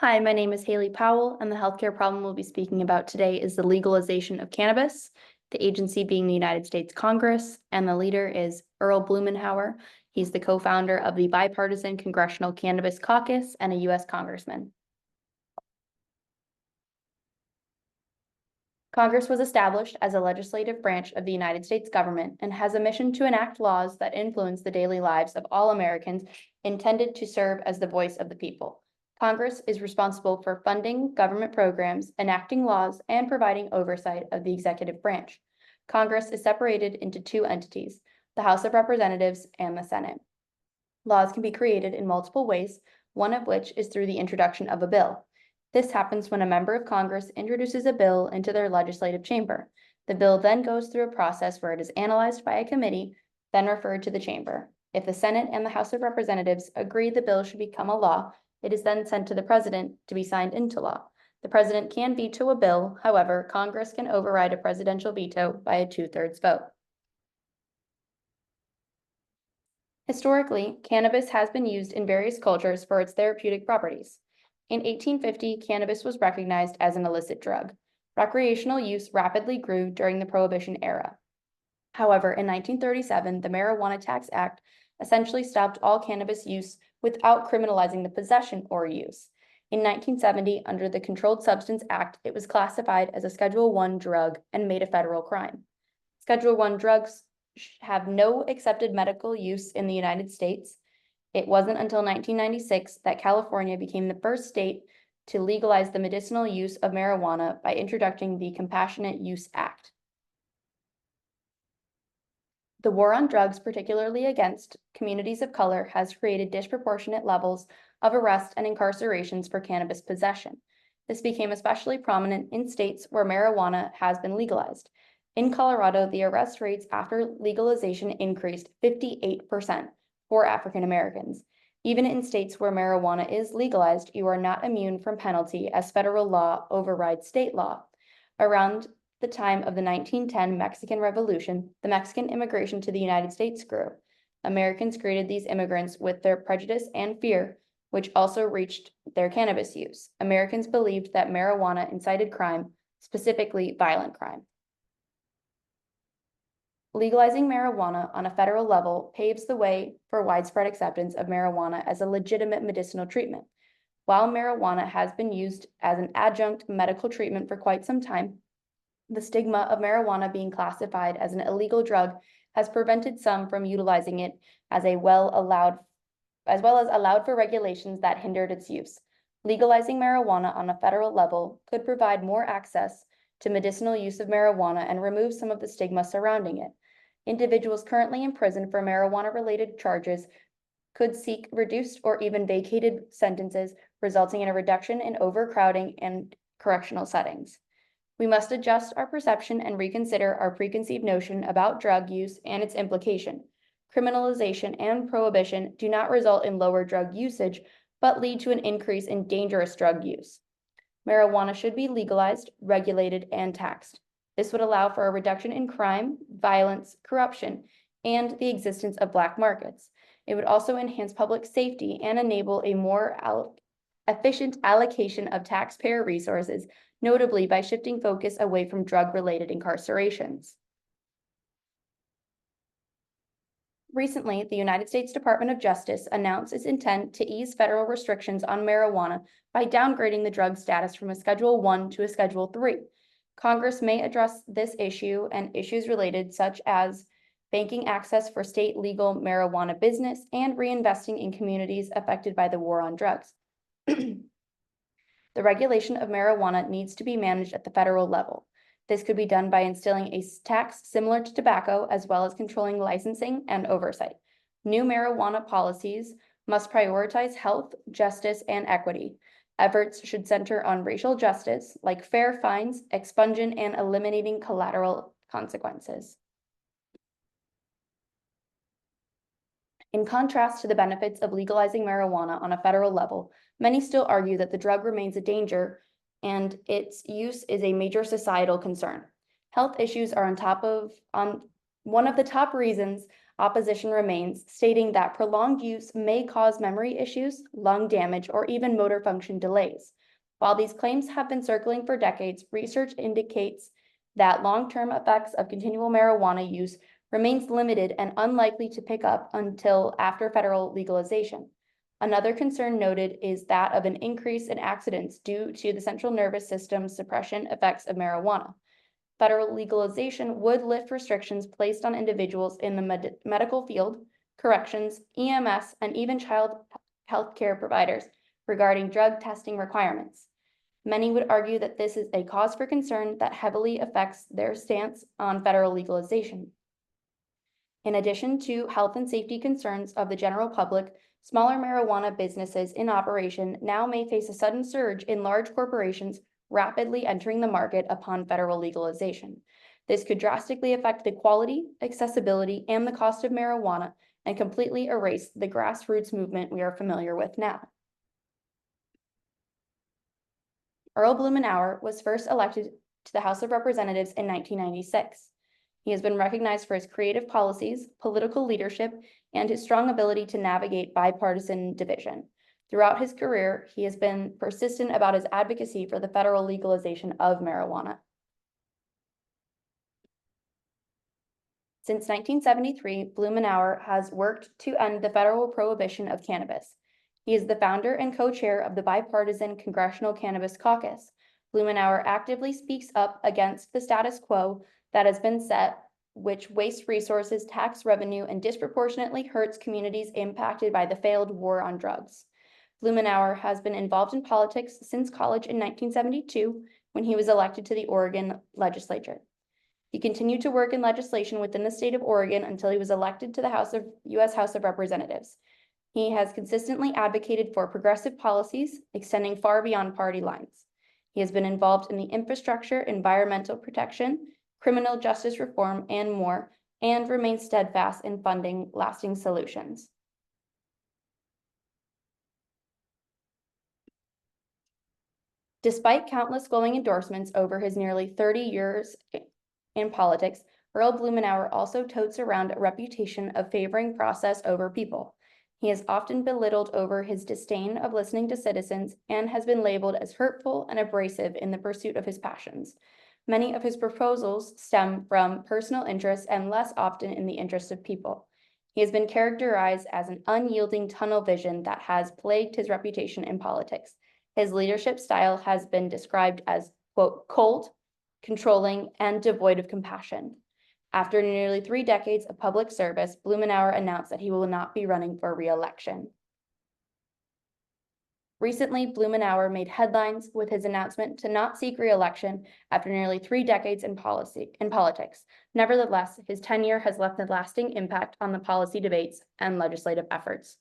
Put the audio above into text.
Hi, my name is Haley Powell, and the healthcare problem we'll be speaking about today is the legalization of cannabis, the agency being the United States Congress, and the leader is Earl Blumenauer. He's the co-founder of the Bipartisan Congressional Cannabis Caucus and a U.S. congressman. Congress was established as a legislative branch of the United States government and has a mission to enact laws that influence the daily lives of all Americans, intended to serve as the voice of the people. Congress is responsible for funding government programs, enacting laws, and providing oversight of the executive branch. Congress is separated into two entities, the House of Representatives and the Senate. Laws can be created in multiple ways, one of which is through the introduction of a bill. This happens when a member of Congress introduces a bill into their legislative chamber. The bill then goes through a process where it is analyzed by a committee, then referred to the chamber. If the Senate and the House of Representatives agree the bill should become a law, it is then sent to the president to be signed into law. The president can veto a bill. However, Congress can override a presidential veto by a 2/3 vote. Historically, cannabis has been used in various cultures for its therapeutic properties. In 1850, cannabis was recognized as an illicit drug. Recreational use rapidly grew during the Prohibition era. However, in 1937, the Marijuana Tax Act essentially stopped all cannabis use without criminalizing the possession or use. In 1970, under the Controlled Substance Act, it was classified as a Schedule I drug and made a federal crime. Schedule I drugs have no accepted medical use in the United States. It wasn't until 1996 that California became the first state to legalize the medicinal use of marijuana by introducing the Compassionate Use Act. The war on drugs, particularly against communities of color, has created disproportionate levels of arrest and incarcerations for cannabis possession. This became especially prominent in states where marijuana has been legalized. In Colorado, the arrest rates after legalization increased 58% for African Americans. Even in states where marijuana is legalized, you are not immune from penalty as federal law overrides state law. Around the time of the 1910 Mexican Revolution, the Mexican immigration to the United States grew. Americans greeted these immigrants with their prejudice and fear, which also reached their cannabis use. Americans believed that marijuana incited crime, specifically violent crime. Legalizing marijuana on a federal level paves the way for widespread acceptance of marijuana as a legitimate medicinal treatment. While marijuana has been used as an adjunct medical treatment for quite some time, the stigma of marijuana being classified as an illegal drug has prevented some from utilizing it as well as allowed for regulations that hindered its use. Legalizing marijuana on a federal level could provide more access to medicinal use of marijuana and remove some of the stigma surrounding it. Individuals currently in prison for marijuana-related charges could seek reduced or even vacated sentences, resulting in a reduction in overcrowding and correctional settings. We must adjust our perception and reconsider our preconceived notion about drug use and its implication. Criminalization and prohibition do not result in lower drug usage, but lead to an increase in dangerous drug use. Marijuana should be legalized, regulated, and taxed. This would allow for a reduction in crime, violence, corruption, and the existence of black markets. It would also enhance public safety and enable a more efficient allocation of taxpayer resources, notably by shifting focus away from drug-related incarcerations. Recently, the United States Department of Justice announced its intent to ease federal restrictions on marijuana by downgrading the drug status from a Schedule I to a Schedule III. Congress may address this issue and issues related, such as banking access for state legal marijuana business and reinvesting in communities affected by the war on drugs. The regulation of marijuana needs to be managed at the federal level. This could be done by instilling a tax similar to tobacco, as well as controlling licensing and oversight. New marijuana policies must prioritize health, justice, and equity. Efforts should center on racial justice, like fair fines, expunging, and eliminating collateral consequences. In contrast to the benefits of legalizing marijuana on a federal level, many still argue that the drug remains a danger and its use is a major societal concern. Health issues are one of the top reasons opposition remains, stating that prolonged use may cause memory issues, lung damage, or even motor function delays. While these claims have been circling for decades, research indicates that long-term effects of continual marijuana use remains limited and unlikely to pick up until after federal legalization. Another concern noted is that of an increase in accidents due to the central nervous system suppression effects of marijuana. Federal legalization would lift restrictions placed on individuals in the medical field, corrections, EMS, and even child health care providers regarding drug testing requirements. Many would argue that this is a cause for concern that heavily affects their stance on federal legalization. In addition to health and safety concerns of the general public, smaller marijuana businesses in operation now may face a sudden surge in large corporations rapidly entering the market upon federal legalization. This could drastically affect the quality, accessibility, and the cost of marijuana and completely erase the grassroots movement we are familiar with now. Earl Blumenauer was first elected to the House of Representatives in 1996. He has been recognized for his creative policies, political leadership, and his strong ability to navigate bipartisan division. Throughout his career, he has been persistent about his advocacy for the federal legalization of marijuana. Since 1973, Blumenauer has worked to end the federal prohibition of cannabis. He is the founder and co-chair of the bipartisan Congressional Cannabis Caucus. Blumenauer actively speaks up against the status quo that has been set, which wastes resources, tax revenue, and disproportionately hurts communities impacted by the failed war on drugs. Blumenauer has been involved in politics since college in 1972 when he was elected to the Oregon legislature. He continued to work in legislation within the state of Oregon until he was elected to the U.S. House of Representatives. He has consistently advocated for progressive policies extending far beyond party lines. He has been involved in the infrastructure, environmental protection, criminal justice reform, and more, and remains steadfast in funding lasting solutions. Despite countless glowing endorsements over his nearly 30 years in politics, Earl Blumenauer also totes around a reputation of favoring process over people. He is often belittled over his disdain of listening to citizens and has been labeled as hurtful and abrasive in the pursuit of his passions. Many of his proposals stem from personal interests and less often in the interest of people. He has been characterized as an unyielding tunnel vision that has plagued his reputation in politics. His leadership style has been described as, quote, cold, controlling, and devoid of compassion. After nearly 3 decades of public service, Blumenauer announced that he will not be running for re-election. Recently, Blumenauer made headlines with his announcement to not seek re-election after nearly 3 decades in politics. Nevertheless, his tenure has left a lasting impact on the policy debates and legislative efforts.